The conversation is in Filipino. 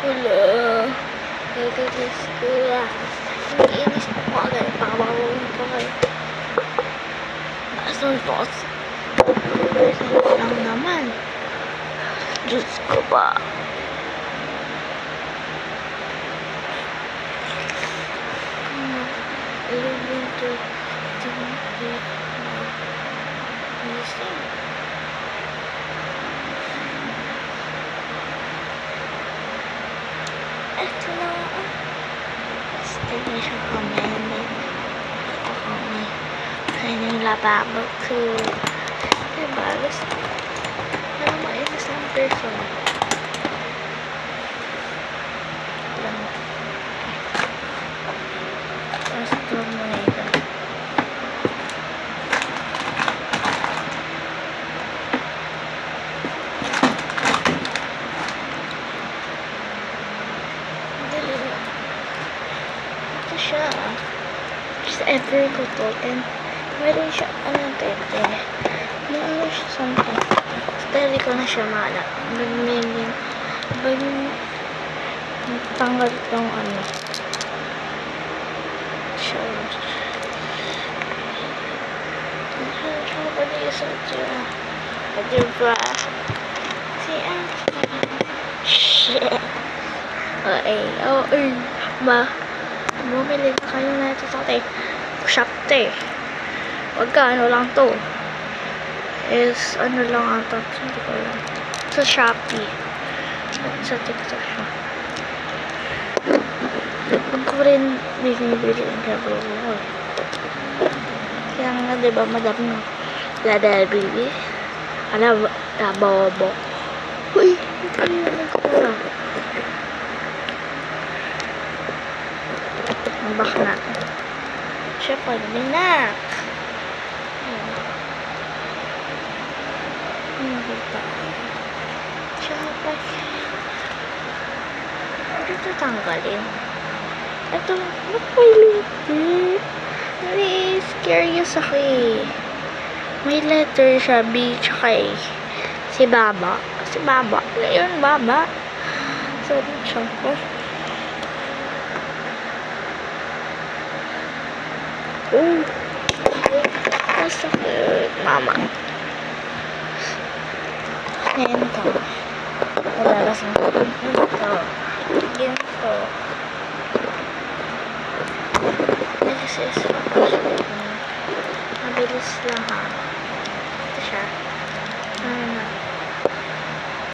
Wala. Nagigis ko lang. Nag-iinis na ako agad. Pakabawin ko kayo. Basang boss. Basang lang naman. Diyos ko ba? Ilubin to. Ito na. Basta na siya comment. Ako may kanyang lababo ko. Diba? Gusto. Alam mo, isang person. Lang. Gusto mo na ito. Siya just ever ko to, and meron siya tete ano siya something steady ko na siya mala pag tanggal itong siya diba shit bumili na kayo na ito sa Shopee. Pagka lang to is lang ata, hindi ko lang sa Shopee at sa TikTok siya. Huwag ko rin binibili yung gabro ko kaya nga diba madam no Lada Bibi alam bobo uy ito yung nagkura bak natin. Siya pa linak. Siya pa. Dito tanggalin. Ito, ba't may letter? Curious ako eh. May letter siya, B, tsaka A. Si Baba. Si Baba. Ngayon, Baba. Sorry, siya po. Masakit, mama. Ganito. Nalalasang ko. Ganito. Ganito. This is mabilis lang ha. Ito siya.